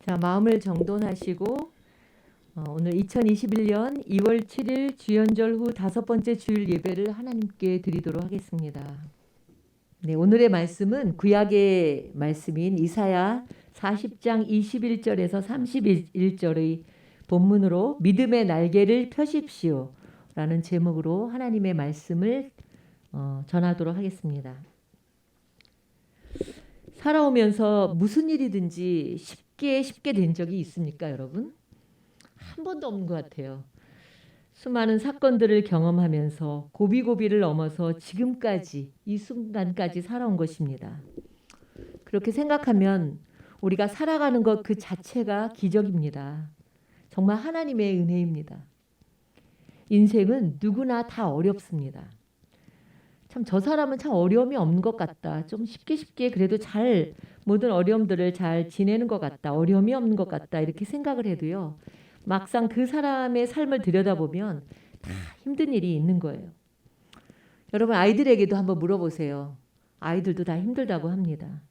자, 마음을 정돈하시고 오늘 2021년 2월 7일 주연절 후 5번째 주일 예배를 하나님께 드리도록 하겠습니다. 네, 오늘의 말씀은 구약의 말씀인 이사야 40장 21절에서 31절의 본문으로 믿음의 날개를 펴십시오 라는 제목으로 하나님의 말씀을 전하도록 하겠습니다. 살아오면서 무슨 일이든지 쉽게 된 적이 있습니까, 여러분? 한 번도 없는 것 같아요. 수많은 사건들을 경험하면서 고비고비를 넘어서 지금까지 이 순간까지 살아온 것입니다. 그렇게 생각하면 우리가 살아가는 것 그 자체가 기적입니다. 정말 하나님의 은혜입니다. 인생은 누구나 다 어렵습니다. 참 저 사람은 참 어려움이 없는 것 같다. 좀 쉽게 그래도 잘 모든 어려움들을 잘 지내는 것 같다. 어려움이 없는 것 같다. 이렇게 생각을 해도요. 막상 그 사람의 삶을 들여다보면 다 힘든 일이 있는 거예요. 여러분 아이들에게도 한번 물어보세요. 아이들도 다 힘들다고 합니다.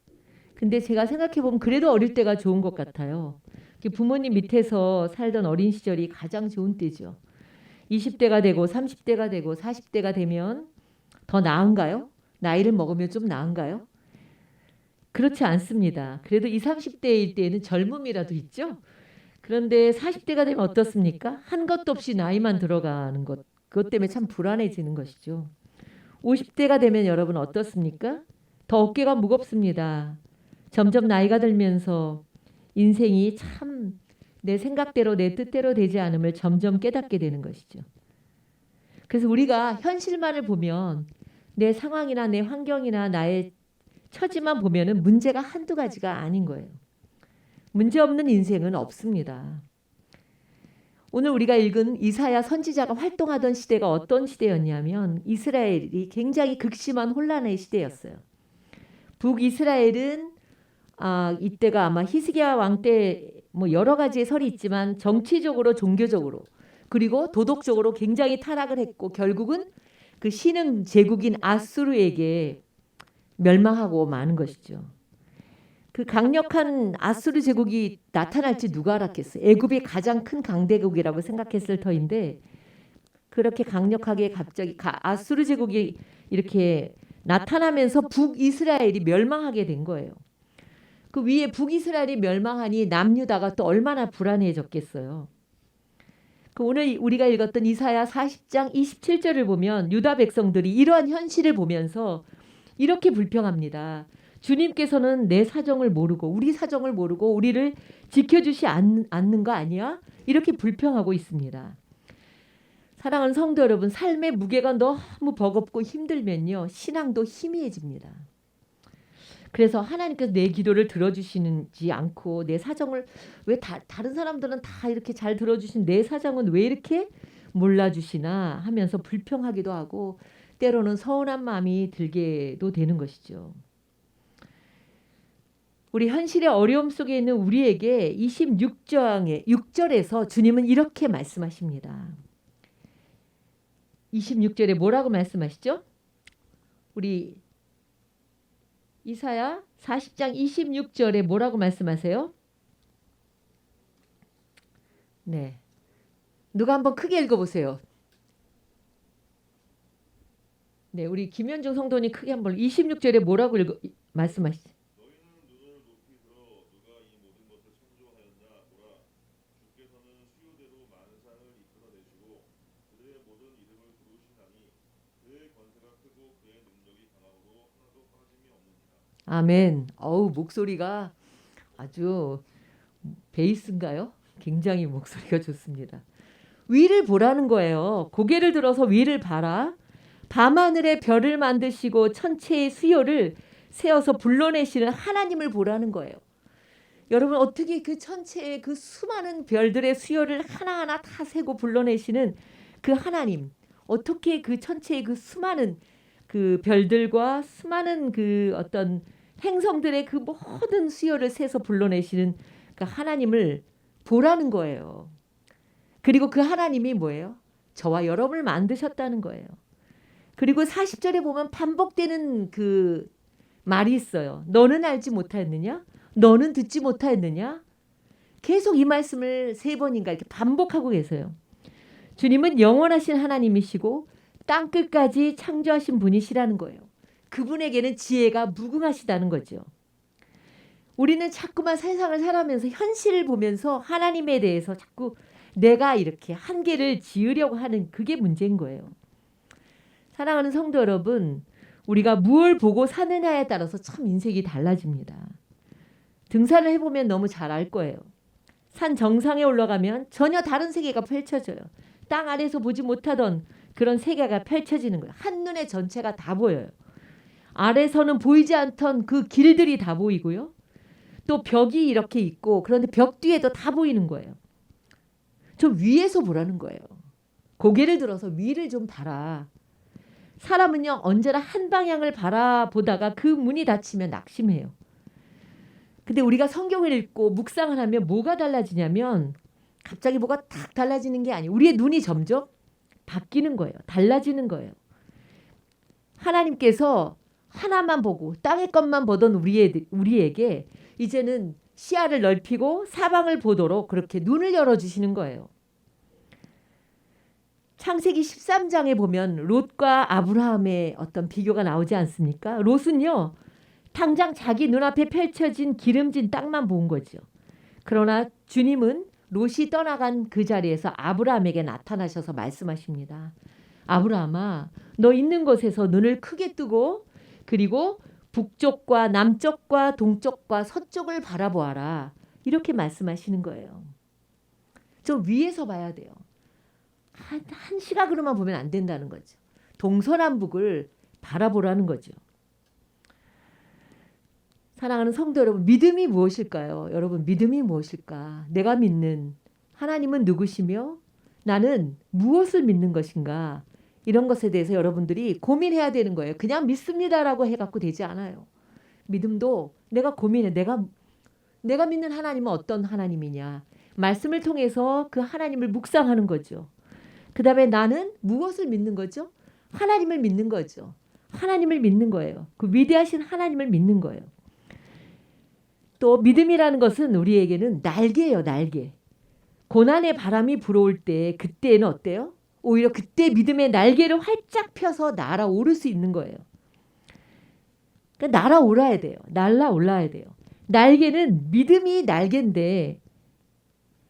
근데 제가 생각해보면 그래도 어릴 때가 좋은 것 같아요. 부모님 밑에서 살던 어린 시절이 가장 좋은 때죠. 20대가 되고 30대가 되고 40대가 되면 더 나은가요? 나이를 먹으면 좀 나은가요? 그렇지 않습니다. 그래도 20, 30대일 때에는 젊음이라도 있죠? 그런데 40대가 되면 어떻습니까? 한 것도 없이 나이만 들어가는 것. 그것 때문에 참 불안해지는 것이죠. 50대가 되면 여러분 어떻습니까? 더 어깨가 무겁습니다. 점점 나이가 들면서 인생이 참 내 생각대로 내 뜻대로 되지 않음을 점점 깨닫게 되는 것이죠. 그래서 우리가 현실만을 보면 내 상황이나 내 환경이나 나의 처지만 보면은 문제가 한두 가지가 아닌 거예요. 문제 없는 인생은 없습니다. 오늘 우리가 읽은 이사야 선지자가 활동하던 시대가 어떤 시대였냐면 이스라엘이 굉장히 극심한 혼란의 시대였어요. 북이스라엘은 이때가 아마 히스기야 왕 때 뭐 여러 가지의 설이 있지만 정치적으로 종교적으로 그리고 도덕적으로 굉장히 타락을 했고 결국은 그 신흥 제국인 아수르에게 멸망하고 마는 것이죠. 그 강력한 아수르 제국이 나타날지 누가 알았겠어요. 애굽이 가장 큰 강대국이라고 생각했을 터인데 그렇게 강력하게 갑자기 아수르 제국이 이렇게 나타나면서 북이스라엘이 멸망하게 된 거예요. 그 위에 북이스라엘이 멸망하니 남유다가 또 얼마나 불안해졌겠어요. 오늘 우리가 읽었던 이사야 40장 27절을 보면 유다 백성들이 이러한 현실을 보면서 이렇게 불평합니다. 주님께서는 내 사정을 모르고 우리 사정을 모르고 우리를 지켜주시 않는 거 아니야? 이렇게 불평하고 있습니다. 사랑하는 성도 여러분, 삶의 무게가 너무 버겁고 힘들면요. 신앙도 희미해집니다. 그래서 하나님께서 내 기도를 들어주시는지 않고 내 사정을 왜 다른 사람들은 다 이렇게 잘 들어주신 내 사정은 왜 이렇게 몰라주시나 하면서 불평하기도 하고 때로는 서운한 마음이 들게도 되는 것이죠. 우리 현실의 어려움 속에 있는 우리에게 26장의 6절에서 주님은 이렇게 말씀하십니다. 26절에 뭐라고 말씀하시죠? 우리 이사야 40장 26절에 뭐라고 말씀하세요? 네. 누가 한번 크게 읽어보세요. 네, 우리 김현중 성도님 크게 한번 26절에 뭐라고 말씀하시죠? 너희는 눈을 높이 들어 누가 이 모든 것을 창조하였나 보라. 주께서는 수요대로 만상을 이끌어내시고 그들의 모든 이름을 부르시나니 그의 권세가 크고 그의 능력이 강하고 하나도 빠짐이 없느니라. 아멘. 어우 목소리가 아주 베이스인가요? 굉장히 목소리가 좋습니다. 위를 보라는 거예요. 고개를 들어서 위를 봐라. 밤하늘의 별을 만드시고 천체의 수요를 세어서 불러내시는 하나님을 보라는 거예요. 여러분 어떻게 그 천체의 그 수많은 별들의 수요를 하나하나 다 세고 불러내시는 그 하나님, 어떻게 그 천체의 그 수많은 그 별들과 수많은 그 어떤 행성들의 그 모든 수요를 세서 불러내시는 그 하나님을 보라는 거예요. 그리고 그 하나님이 뭐예요? 저와 여러분을 만드셨다는 거예요. 그리고 40절에 보면 반복되는 그 말이 있어요. 너는 알지 못하였느냐? 너는 듣지 못하였느냐? 계속 이 말씀을 3번인가 이렇게 반복하고 계세요. 주님은 영원하신 하나님이시고 땅끝까지 창조하신 분이시라는 거예요. 그분에게는 지혜가 무궁하시다는 거죠. 우리는 자꾸만 세상을 살아가면서 현실을 보면서 하나님에 대해서 자꾸 내가 이렇게 한계를 지으려고 하는 그게 문제인 거예요. 사랑하는 성도 여러분, 우리가 무엇을 보고 사느냐에 따라서 참 인생이 달라집니다. 등산을 해보면 너무 잘 알 거예요. 산 정상에 올라가면 전혀 다른 세계가 펼쳐져요. 땅 아래에서 보지 못하던 그런 세계가 펼쳐지는 거예요. 한눈에 전체가 다 보여요. 아래서는 보이지 않던 그 길들이 다 보이고요. 또 벽이 이렇게 있고 그런데 벽 뒤에도 다 보이는 거예요. 좀 위에서 보라는 거예요. 고개를 들어서 위를 좀 봐라. 사람은요 언제나 한 방향을 바라보다가 그 문이 닫히면 낙심해요. 근데 우리가 성경을 읽고 묵상을 하면 뭐가 달라지냐면 갑자기 뭐가 탁 달라지는 게 아니에요. 우리의 눈이 점점 바뀌는 거예요. 달라지는 거예요. 하나님께서 하나만 보고 땅의 것만 보던 우리에게 이제는 시야를 넓히고 사방을 보도록 그렇게 눈을 열어주시는 거예요. 창세기 13장에 보면 롯과 아브라함의 어떤 비교가 나오지 않습니까? 롯은요. 당장 자기 눈앞에 펼쳐진 기름진 땅만 본 거죠. 그러나 주님은 롯이 떠나간 그 자리에서 아브라함에게 나타나셔서 말씀하십니다. 아브라함아, 너 있는 곳에서 눈을 크게 뜨고 그리고 북쪽과 남쪽과 동쪽과 서쪽을 바라보아라. 이렇게 말씀하시는 거예요. 좀 위에서 봐야 돼요. 한 시각으로만 보면 안 된다는 거죠. 동서남북을 바라보라는 거죠. 사랑하는 성도 여러분, 믿음이 무엇일까요? 여러분, 믿음이 무엇일까? 내가 믿는 하나님은 누구시며 나는 무엇을 믿는 것인가? 이런 것에 대해서 여러분들이 고민해야 되는 거예요. 그냥 믿습니다라고 해갖고 되지 않아요. 믿음도 내가 고민해. 내가 믿는 하나님은 어떤 하나님이냐? 말씀을 통해서 그 하나님을 묵상하는 거죠. 그 다음에 나는 무엇을 믿는 거죠? 하나님을 믿는 거죠. 하나님을 믿는 거예요. 그 위대하신 하나님을 믿는 거예요. 또 믿음이라는 것은 우리에게는 날개예요. 날개. 고난의 바람이 불어올 때 그때는 어때요? 오히려 그때 믿음의 날개를 활짝 펴서 날아오를 수 있는 거예요. 그러니까 날아올라야 돼요. 날아올라야 돼요. 날개는 믿음이 날개인데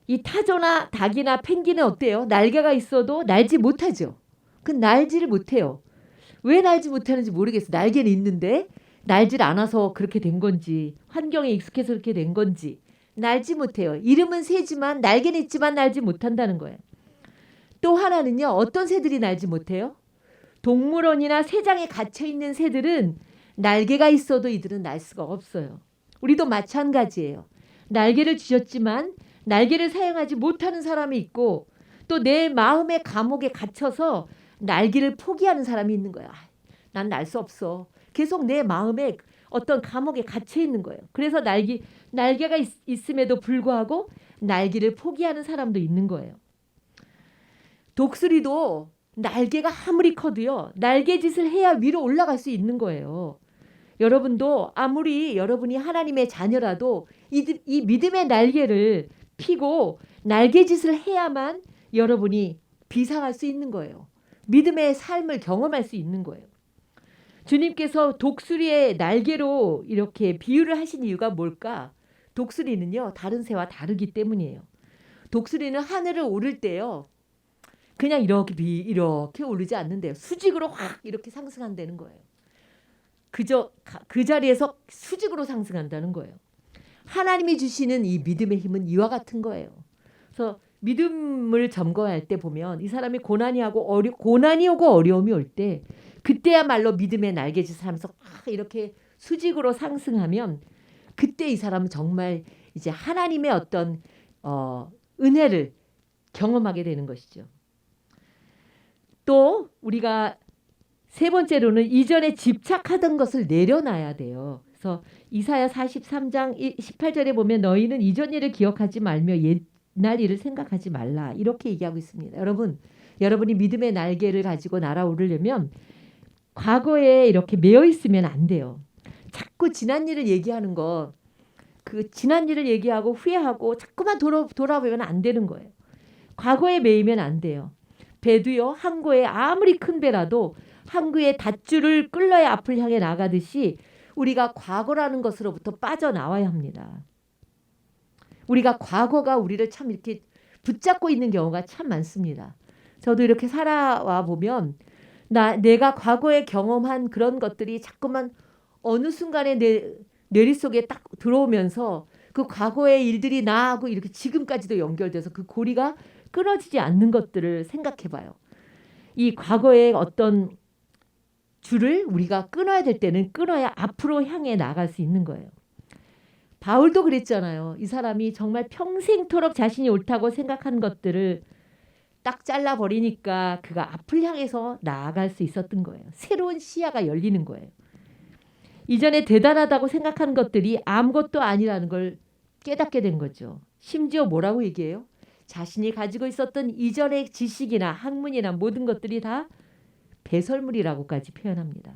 이 타조나 닭이나 펭귄은 어때요? 날개가 있어도 날지 못하죠. 그 날지를 못해요. 왜 날지 못하는지 모르겠어요. 날개는 있는데 날질 않아서 그렇게 된 건지 환경에 익숙해서 그렇게 된 건지 날지 못해요. 이름은 새지만 날개는 있지만 날지 못한다는 거예요. 또 하나는요. 어떤 새들이 날지 못해요? 동물원이나 새장에 갇혀있는 새들은 날개가 있어도 이들은 날 수가 없어요. 우리도 마찬가지예요. 날개를 주셨지만 날개를 사용하지 못하는 사람이 있고 또 내 마음의 감옥에 갇혀서 날개를 포기하는 사람이 있는 거야. 난 날 수 없어. 계속 내 마음에 어떤 감옥에 갇혀 있는 거예요. 그래서 날개가 있음에도 불구하고 날개를 포기하는 사람도 있는 거예요. 독수리도 날개가 아무리 커도요. 날개짓을 해야 위로 올라갈 수 있는 거예요. 여러분도 아무리 여러분이 하나님의 자녀라도 이 믿음의 날개를 피고 날개짓을 해야만 여러분이 비상할 수 있는 거예요. 믿음의 삶을 경험할 수 있는 거예요. 주님께서 독수리의 날개로 이렇게 비유를 하신 이유가 뭘까? 독수리는요. 다른 새와 다르기 때문이에요. 독수리는 하늘을 오를 때요. 그냥 이렇게 오르지 않는데요. 수직으로 확 이렇게 상승한다는 거예요. 그저 그 자리에서 수직으로 상승한다는 거예요. 하나님이 주시는 이 믿음의 힘은 이와 같은 거예요. 그래서 믿음을 점검할 때 보면 이 사람이 고난이 오고 어려움이 올 때 그때야말로 믿음의 날개짓을 하면서 이렇게 수직으로 상승하면 그때 이 사람은 정말 이제 하나님의 어떤 은혜를 경험하게 되는 것이죠. 또 우리가 세 번째로는 이전에 집착하던 것을 내려놔야 돼요. 그래서 이사야 43장 18절에 보면 너희는 이전 일을 기억하지 말며 옛날 일을 생각하지 말라. 이렇게 얘기하고 있습니다. 여러분이 믿음의 날개를 가지고 날아오르려면 과거에 이렇게 매여 있으면 안 돼요. 자꾸 지난 일을 얘기하는 거 그 지난 일을 얘기하고 후회하고 자꾸만 돌아보면 안 되는 거예요. 과거에 매이면 안 돼요. 배도요, 항구에 아무리 큰 배라도 항구의 닷줄을 끌러야 앞을 향해 나가듯이 우리가 과거라는 것으로부터 빠져나와야 합니다. 우리가 과거가 우리를 참 이렇게 붙잡고 있는 경우가 참 많습니다. 저도 이렇게 살아와 보면 내가 과거에 경험한 그런 것들이 자꾸만 어느 순간에 내 뇌리 속에 딱 들어오면서 그 과거의 일들이 나하고 이렇게 지금까지도 연결돼서 그 고리가 끊어지지 않는 것들을 생각해 봐요. 이 과거의 어떤 줄을 우리가 끊어야 될 때는 끊어야 앞으로 향해 나갈 수 있는 거예요. 바울도 그랬잖아요. 이 사람이 정말 평생토록 자신이 옳다고 생각한 것들을 딱 잘라버리니까 그가 앞을 향해서 나아갈 수 있었던 거예요. 새로운 시야가 열리는 거예요. 이전에 대단하다고 생각한 것들이 아무것도 아니라는 걸 깨닫게 된 거죠. 심지어 뭐라고 얘기해요? 자신이 가지고 있었던 이전의 지식이나 학문이나 모든 것들이 다 배설물이라고까지 표현합니다.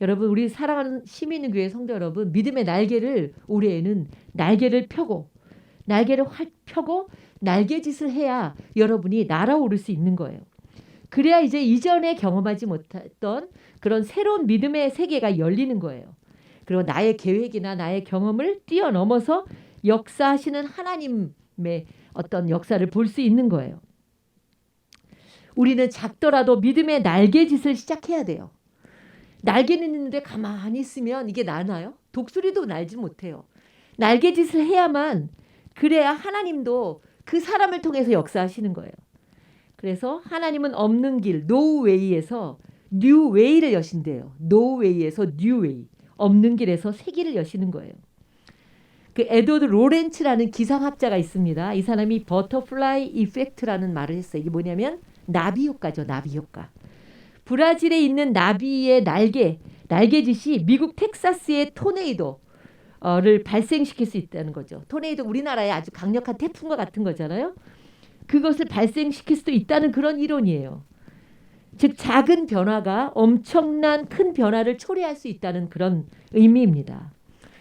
여러분, 우리 사랑하는 시민교회 성도 여러분, 믿음의 날개를 올해에는 날개를 펴고 날개짓을 해야 여러분이 날아오를 수 있는 거예요. 그래야 이제 이전에 경험하지 못했던 그런 새로운 믿음의 세계가 열리는 거예요. 그리고 나의 계획이나 나의 경험을 뛰어넘어서 역사하시는 하나님의 어떤 역사를 볼 수 있는 거예요. 우리는 작더라도 믿음의 날개짓을 시작해야 돼요. 날개는 있는데 가만히 있으면 이게 나나요? 독수리도 날지 못해요. 날개짓을 해야만, 그래야 하나님도 그 사람을 통해서 역사하시는 거예요. 그래서 하나님은 없는 길, 노웨이에서 뉴웨이를 여신대요. 노웨이에서 뉴웨이, 없는 길에서 새 길을 여시는 거예요. 그 에드워드 로렌츠라는 기상학자가 있습니다. 이 사람이 버터플라이 이펙트라는 말을 했어요. 이게 뭐냐면 나비 효과죠. 나비 효과. 브라질에 있는 나비의 날개짓이 미국 텍사스의 토네이도를 발생시킬 수 있다는 거죠. 토네이도 우리나라의 아주 강력한 태풍과 같은 거잖아요. 그것을 발생시킬 수도 있다는 그런 이론이에요. 즉 작은 변화가 엄청난 큰 변화를 초래할 수 있다는 그런 의미입니다.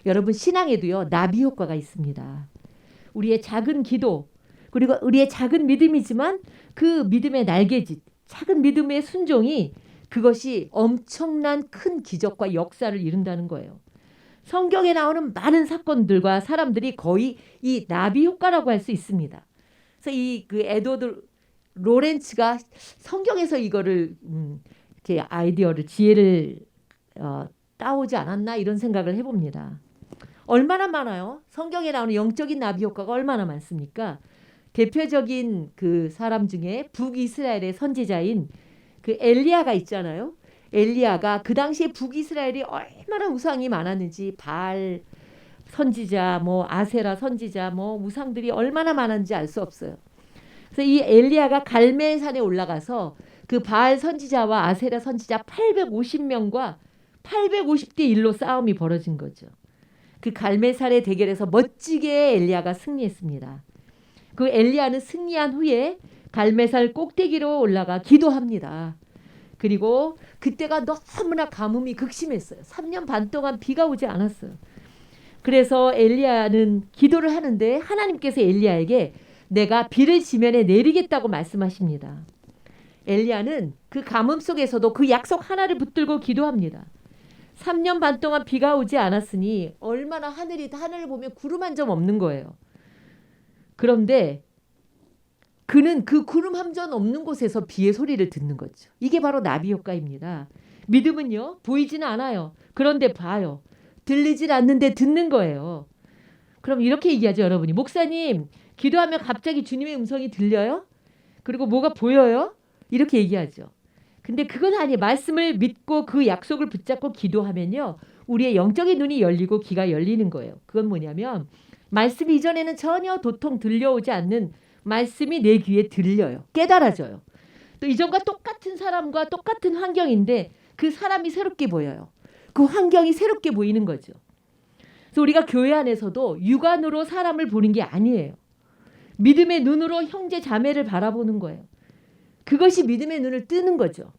여러분, 신앙에도요, 나비 효과가 있습니다. 우리의 작은 기도, 그리고 우리의 작은 믿음이지만 그 믿음의 날개짓, 작은 믿음의 순종이, 그것이 엄청난 큰 기적과 역사를 이룬다는 거예요. 성경에 나오는 많은 사건들과 사람들이 거의 이 나비 효과라고 할 수 있습니다. 그래서 그 에드워드 로렌츠가 성경에서 이거를 이렇게 아이디어를, 지혜를 따오지 않았나, 이런 생각을 해봅니다. 얼마나 많아요? 성경에 나오는 영적인 나비 효과가 얼마나 많습니까? 대표적인 그 사람 중에 북이스라엘의 선지자인 그 엘리야가 있잖아요. 엘리야가 그 당시에 북이스라엘이 얼마나 우상이 많았는지, 바알 선지자, 뭐 아세라 선지자, 뭐 우상들이 얼마나 많은지 알 수 없어요. 그래서 이 엘리야가 갈멜산에 올라가서 그 바알 선지자와 아세라 선지자 850명과 850대 1로 싸움이 벌어진 거죠. 그 갈멜산의 대결에서 멋지게 엘리야가 승리했습니다. 그 엘리야는 승리한 후에 갈멜산 꼭대기로 올라가 기도합니다. 그리고 그때가 너무나 가뭄이 극심했어요. 3년 반 동안 비가 오지 않았어요. 그래서 엘리야는 기도를 하는데 하나님께서 엘리야에게 내가 비를 지면에 내리겠다고 말씀하십니다. 엘리야는 그 가뭄 속에서도 그 약속 하나를 붙들고 기도합니다. 3년 반 동안 비가 오지 않았으니 얼마나 하늘을 보면 구름 한 점 없는 거예요. 그런데 그는 그 구름 한 점 없는 곳에서 비의 소리를 듣는 거죠. 이게 바로 나비 효과입니다. 믿음은요, 보이지는 않아요. 그런데 봐요. 들리질 않는데 듣는 거예요. 그럼 이렇게 얘기하죠, 여러분이. 목사님, 기도하면 갑자기 주님의 음성이 들려요? 그리고 뭐가 보여요? 이렇게 얘기하죠. 근데 그건 아니에요. 말씀을 믿고 그 약속을 붙잡고 기도하면요, 우리의 영적인 눈이 열리고 귀가 열리는 거예요. 그건 뭐냐면, 말씀이 이전에는 전혀 도통 들려오지 않는 말씀이 내 귀에 들려요. 깨달아져요. 또 이전과 똑같은 사람과 똑같은 환경인데 그 사람이 새롭게 보여요. 그 환경이 새롭게 보이는 거죠. 그래서 우리가 교회 안에서도 육안으로 사람을 보는 게 아니에요. 믿음의 눈으로 형제 자매를 바라보는 거예요. 그것이 믿음의 눈을 뜨는 거죠.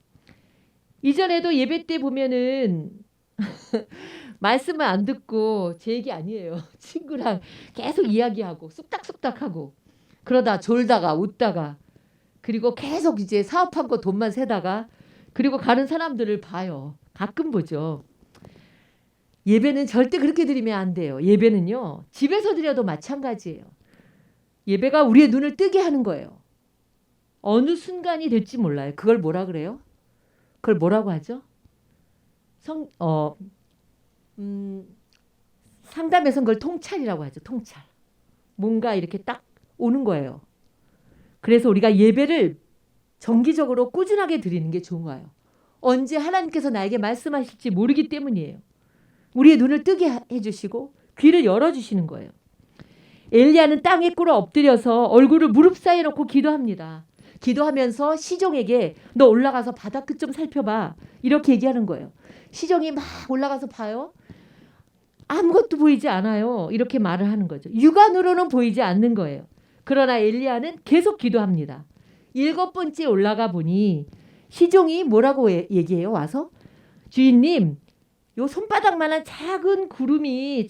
이전에도 예배 때 보면은 말씀을 안 듣고 제 얘기 아니에요. 친구랑 계속 이야기하고 쑥닥쑥닥하고 그러다 졸다가 웃다가 그리고 계속 이제 사업한 거 돈만 세다가 그리고 가는 사람들을 봐요. 가끔 보죠. 예배는 절대 그렇게 드리면 안 돼요. 예배는요. 집에서 드려도 마찬가지예요. 예배가 우리의 눈을 뜨게 하는 거예요. 어느 순간이 될지 몰라요. 그걸 뭐라 그래요? 그걸 뭐라고 하죠? 상담에서는 그걸 통찰이라고 하죠. 통찰. 뭔가 이렇게 딱 오는 거예요. 그래서 우리가 예배를 정기적으로 꾸준하게 드리는 게 좋은 거예요. 언제 하나님께서 나에게 말씀하실지 모르기 때문이에요. 우리의 눈을 뜨게 해주시고 귀를 열어주시는 거예요. 엘리야는 땅에 꿇어 엎드려서 얼굴을 무릎 사이에 놓고 기도합니다. 기도하면서 시종에게 너 올라가서 바다 끝 좀 살펴봐. 이렇게 얘기하는 거예요. 시종이 막 올라가서 봐요. 아무것도 보이지 않아요. 이렇게 말을 하는 거죠. 육안으로는 보이지 않는 거예요. 그러나 엘리야는 계속 기도합니다. 7번째 올라가 보니 시종이 뭐라고 얘기해요? 와서 주인님 요 손바닥만한 작은 구름이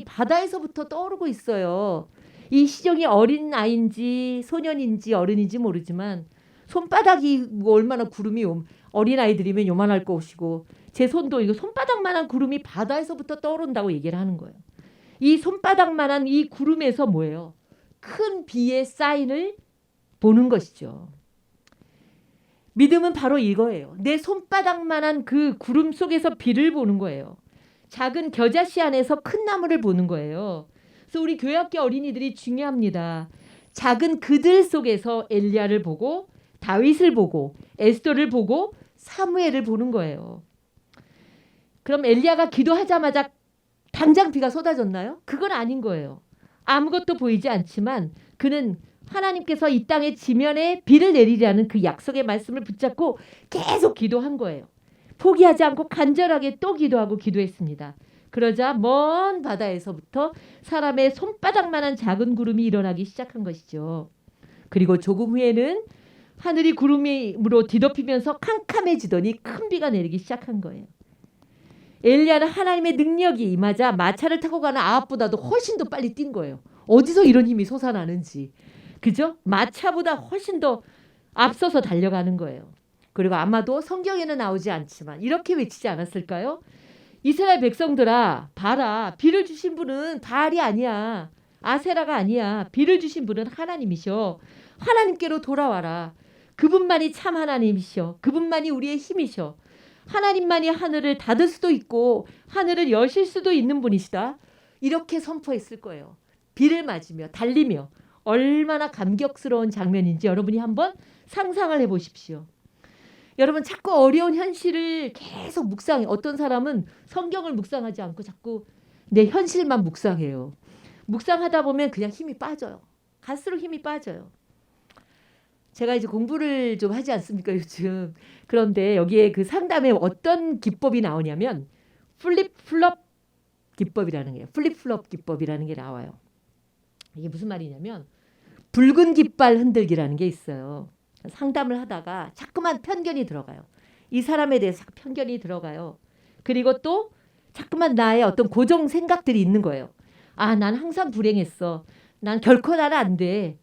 바다에서부터 떠오르고 있어요. 이 시종이 어린 아이인지 소년인지 어른인지 모르지만 손바닥이 뭐 얼마나 구름이 어린 아이들이면 요만할 것이고 제 손도 이거 손바닥만한 구름이 바다에서부터 떠오른다고 얘기를 하는 거예요. 이 손바닥만한 이 구름에서 뭐예요? 큰 비의 사인을 보는 것이죠. 믿음은 바로 이거예요. 내 손바닥만한 그 구름 속에서 비를 보는 거예요. 작은 겨자씨 안에서 큰 나무를 보는 거예요. 그래서 우리 교회학교 어린이들이 중요합니다. 작은 그들 속에서 엘리야를 보고 다윗을 보고 에스더를 보고 사무엘을 보는 거예요. 그럼 엘리야가 기도하자마자 당장 비가 쏟아졌나요? 그건 아닌 거예요. 아무것도 보이지 않지만 그는 하나님께서 이 땅의 지면에 비를 내리라는 그 약속의 말씀을 붙잡고 계속 기도한 거예요. 포기하지 않고 간절하게 또 기도하고 기도했습니다. 그러자 먼 바다에서부터 사람의 손바닥만한 작은 구름이 일어나기 시작한 것이죠. 그리고 조금 후에는 하늘이 구름으로 뒤덮이면서 캄캄해지더니 큰 비가 내리기 시작한 거예요. 엘리야는 하나님의 능력이 임하자 마차를 타고 가는 아합보다도 훨씬 더 빨리 뛴 거예요. 어디서 이런 힘이 솟아나는지. 그죠? 마차보다 훨씬 더 앞서서 달려가는 거예요. 그리고 아마도 성경에는 나오지 않지만 이렇게 외치지 않았을까요? 이스라엘 백성들아 봐라 비를 주신 분은 바알이 아니야. 아세라가 아니야. 비를 주신 분은 하나님이셔. 하나님께로 돌아와라. 그분만이 참 하나님이셔. 그분만이 우리의 힘이셔. 하나님만이 하늘을 닫을 수도 있고 하늘을 여실 수도 있는 분이시다. 이렇게 선포했을 거예요. 비를 맞으며 달리며 얼마나 감격스러운 장면인지 여러분이 한번 상상을 해보십시오. 여러분 자꾸 어려운 현실을 계속 묵상해. 어떤 사람은 성경을 묵상하지 않고 자꾸 내 현실만 묵상해요. 묵상하다 보면 그냥 힘이 빠져요. 갈수록 힘이 빠져요. 제가 이제 공부를 좀 하지 않습니까 요즘. 그런데 여기에 그 상담에 어떤 기법이 나오냐면 플립플롭 기법이라는 게 플립플롭 기법이라는 게 나와요. 이게 무슨 말이냐면 붉은 깃발 흔들기라는 게 있어요. 상담을 하다가 자꾸만 편견이 들어가요. 이 사람에 대해서 편견이 들어가요. 그리고 또 자꾸만 나의 어떤 고정 생각들이 있는 거예요. 아, 난 항상 불행했어. 난 결코 나는 안 돼.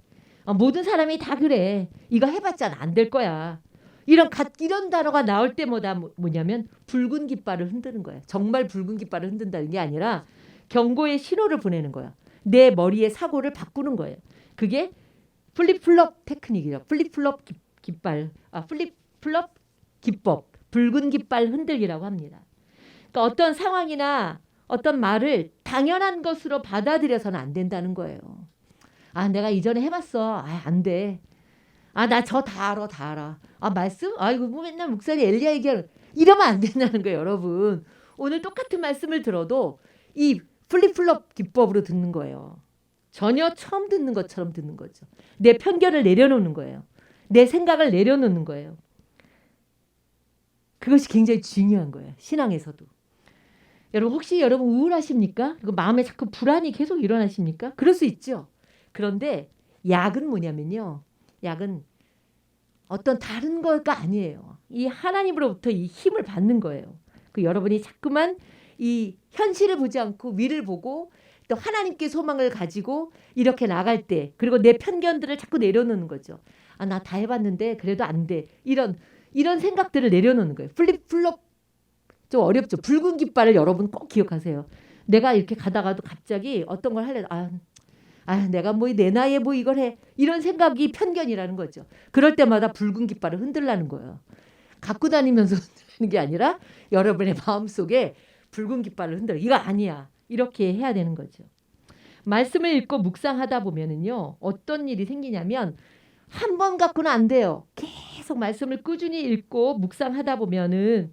모든 사람이 다 그래. 이거 해봤자 안 될 거야. 이런 단어가 나올 때마다 뭐냐면 붉은 깃발을 흔드는 거예요. 정말 붉은 깃발을 흔든다는 게 아니라 경고의 신호를 보내는 거야. 내 머리의 사고를 바꾸는 거예요. 그게 플립플롭 테크닉이죠. 플립플롭 깃발, 플립플롭 기법, 붉은 깃발 흔들기라고 합니다. 그러니까 어떤 상황이나 어떤 말을 당연한 것으로 받아들여서는 안 된다는 거예요. 아, 내가 이전에 해봤어. 아, 안 돼. 아, 나 저 다 알아. 아, 말씀? 아, 이거 뭐 맨날 목사님 엘리야 얘기하는 이러면 안 된다는 거예요, 여러분. 오늘 똑같은 말씀을 들어도 이 플립플롭 기법으로 듣는 거예요. 전혀 처음 듣는 것처럼 듣는 거죠. 내 편견을 내려놓는 거예요. 내 생각을 내려놓는 거예요. 그것이 굉장히 중요한 거예요. 신앙에서도. 여러분 혹시 여러분 우울하십니까? 그리고 마음에 자꾸 불안이 계속 일어나십니까? 그럴 수 있죠. 그런데 약은 뭐냐면요. 약은 어떤 다른 거가 아니에요. 이 하나님으로부터 이 힘을 받는 거예요. 그 여러분이 자꾸만 이 현실을 보지 않고 위를 보고 또 하나님께 소망을 가지고 이렇게 나갈 때, 그리고 내 편견들을 자꾸 내려놓는 거죠. 아, 나 다 해봤는데 그래도 안 돼. 이런 생각들을 내려놓는 거예요. 플립플롭 좀 어렵죠. 붉은 깃발을 여러분 꼭 기억하세요. 내가 이렇게 가다가도 갑자기 어떤 걸 하려 내가 뭐 내 나이에 뭐 이걸 해. 이런 생각이 편견이라는 거죠. 그럴 때마다 붉은 깃발을 흔들라는 거예요. 갖고 다니면서 흔들리는 게 아니라 여러분의 마음속에 붉은 깃발을 흔들어. 이거 아니야. 이렇게 해야 되는 거죠. 말씀을 읽고 묵상하다 보면은요. 어떤 일이 생기냐면 한 번 갖고는 안 돼요. 계속 말씀을 꾸준히 읽고 묵상하다 보면은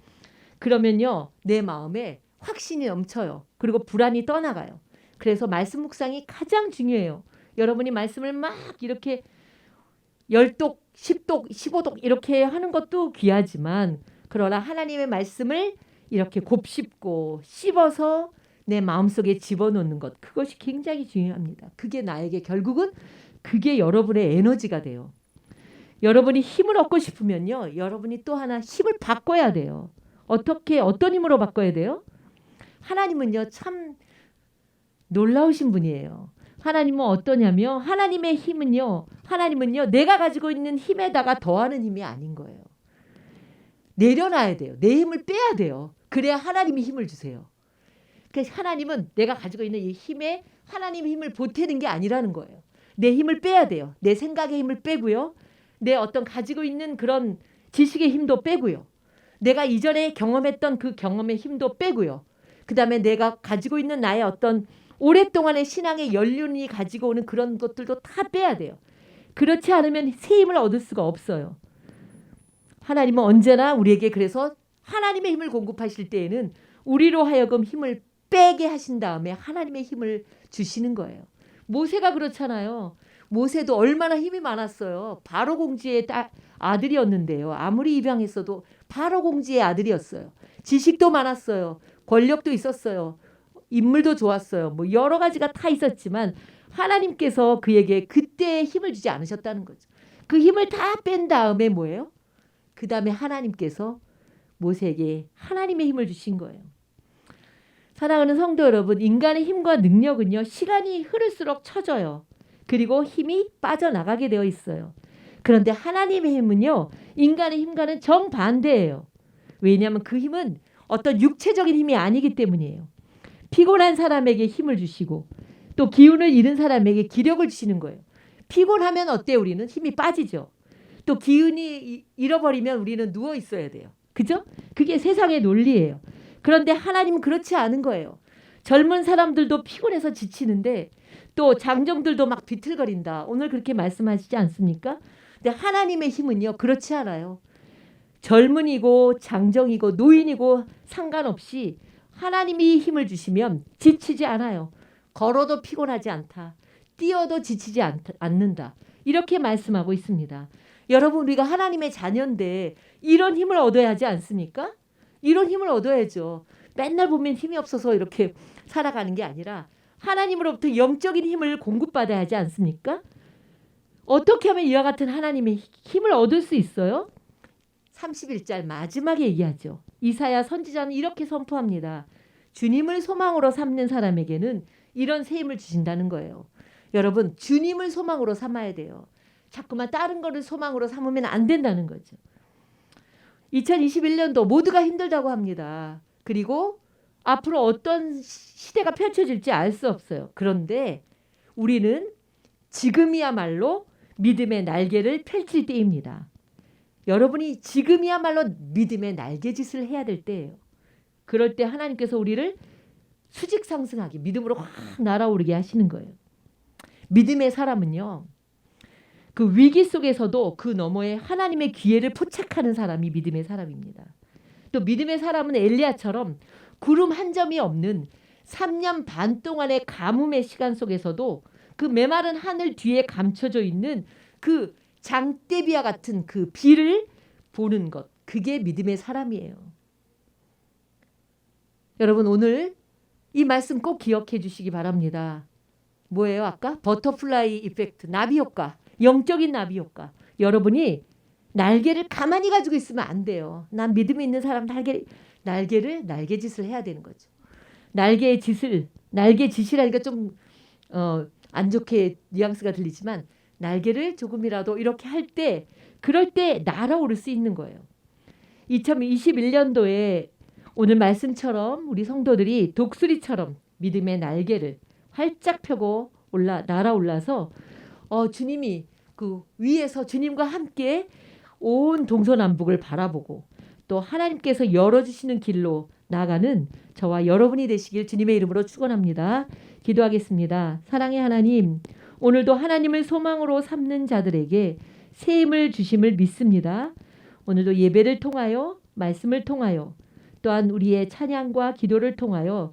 그러면요. 내 마음에 확신이 넘쳐요. 그리고 불안이 떠나가요. 그래서 말씀 묵상이 가장 중요해요. 여러분이 말씀을 막 이렇게 10독, 10독, 15독 이렇게 하는 것도 귀하지만 그러나 하나님의 말씀을 이렇게 곱씹고 씹어서 내 마음속에 집어넣는 것, 그것이 굉장히 중요합니다. 그게 나에게 결국은 그게 여러분의 에너지가 돼요. 여러분이 힘을 얻고 싶으면요. 여러분이 또 하나 힘을 바꿔야 돼요. 어떤 힘으로 바꿔야 돼요? 하나님은요. 참 놀라우신 분이에요. 하나님은 어떠냐면 하나님은요. 내가 가지고 있는 힘에다가 더하는 힘이 아닌 거예요. 내려놔야 돼요. 내 힘을 빼야 돼요. 그래야 하나님이 힘을 주세요. 그래서 하나님은 내가 가지고 있는 이 힘에 하나님의 힘을 보태는 게 아니라는 거예요. 내 힘을 빼야 돼요. 내 생각의 힘을 빼고요. 내 어떤 가지고 있는 그런 지식의 힘도 빼고요. 내가 이전에 경험했던 그 경험의 힘도 빼고요. 그 다음에 내가 가지고 있는 나의 어떤 오랫동안의 신앙의 연륜이 가지고 오는 그런 것들도 다 빼야 돼요. 그렇지 않으면 새 힘을 얻을 수가 없어요. 하나님은 언제나 우리에게 그래서 하나님의 힘을 공급하실 때에는 우리로 하여금 힘을 빼게 하신 다음에 하나님의 힘을 주시는 거예요. 모세가 그렇잖아요. 모세도 얼마나 힘이 많았어요. 바로 공주의 아들이었는데요. 아무리 입양했어도 바로 공주의 아들이었어요. 지식도 많았어요. 권력도 있었어요. 인물도 좋았어요. 뭐 여러 가지가 다 있었지만 하나님께서 그에게 그때 힘을 주지 않으셨다는 거죠. 그 힘을 다 뺀 다음에 뭐예요? 그 다음에 하나님께서 모세에게 하나님의 힘을 주신 거예요. 사랑하는 성도 여러분, 인간의 힘과 능력은요. 시간이 흐를수록 처져요. 그리고 힘이 빠져나가게 되어 있어요. 그런데 하나님의 힘은요. 인간의 힘과는 정반대예요. 왜냐하면 그 힘은 어떤 육체적인 힘이 아니기 때문이에요. 피곤한 사람에게 힘을 주시고 또 기운을 잃은 사람에게 기력을 주시는 거예요. 피곤하면 어때요? 우리는 힘이 빠지죠. 또 기운이 잃어버리면 우리는 누워 있어야 돼요. 그죠? 그게 세상의 논리예요. 그런데 하나님은 그렇지 않은 거예요. 젊은 사람들도 피곤해서 지치는데 또 장정들도 막 비틀거린다. 오늘 그렇게 말씀하시지 않습니까? 근데 하나님의 힘은요. 그렇지 않아요. 젊은이고 장정이고 노인이고 상관없이 하나님이 힘을 주시면 지치지 않아요. 걸어도 피곤하지 않다. 뛰어도 지치지 않는다. 이렇게 말씀하고 있습니다. 여러분 우리가 하나님의 자녀인데 이런 힘을 얻어야 하지 않습니까? 이런 힘을 얻어야죠. 맨날 보면 힘이 없어서 이렇게 살아가는 게 아니라 하나님으로부터 영적인 힘을 공급받아야 하지 않습니까? 어떻게 하면 이와 같은 하나님의 힘을 얻을 수 있어요? 31절 마지막에 얘기하죠. 이사야 선지자는 이렇게 선포합니다. 주님을 소망으로 삼는 사람에게는 이런 새 힘을 주신다는 거예요. 여러분 주님을 소망으로 삼아야 돼요. 자꾸만 다른 거를 소망으로 삼으면 안 된다는 거죠. 2021년도 모두가 힘들다고 합니다. 그리고 앞으로 어떤 시대가 펼쳐질지 알 수 없어요. 그런데 우리는 지금이야말로 믿음의 날개를 펼칠 때입니다. 여러분이 지금이야말로 믿음의 날개짓을 해야 될 때예요. 그럴 때 하나님께서 우리를 수직 상승하게 믿음으로 확 날아오르게 하시는 거예요. 믿음의 사람은요. 그 위기 속에서도 그 너머에 하나님의 기회를 포착하는 사람이 믿음의 사람입니다. 또 믿음의 사람은 엘리야처럼 구름 한 점이 없는 3년 반 동안의 가뭄의 시간 속에서도 그 메마른 하늘 뒤에 감춰져 있는 그 장대비와 같은 그 비를 보는 것, 그게 믿음의 사람이에요. 여러분 오늘 이 말씀 꼭 기억해 주시기 바랍니다. 뭐예요? 아까 버터플라이 이펙트, 나비 효과, 영적인 나비 효과. 여러분이 날개를 가만히 가지고 있으면 안 돼요. 난 믿음이 있는 사람 날개를 날개짓을 해야 되는 거죠. 날개짓이라니까 좀 안 좋게 뉘앙스가 들리지만 날개를 조금이라도 이렇게 할 때 그럴 때 날아오를 수 있는 거예요. 2021년도에 오늘 말씀처럼 우리 성도들이 독수리처럼 믿음의 날개를 활짝 펴고 날아올라서 주님이 그 위에서 주님과 함께 온 동서남북을 바라보고 또 하나님께서 열어주시는 길로 나가는 저와 여러분이 되시길 주님의 이름으로 축원합니다. 기도하겠습니다. 사랑의 하나님, 오늘도 하나님을 소망으로 삼는 자들에게 새 힘을 주심을 믿습니다. 오늘도 예배를 통하여 말씀을 통하여 또한 우리의 찬양과 기도를 통하여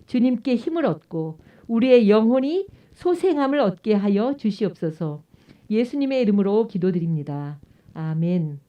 주님께 힘을 얻고 우리의 영혼이 소생함을 얻게 하여 주시옵소서. 예수님의 이름으로 기도드립니다. 아멘.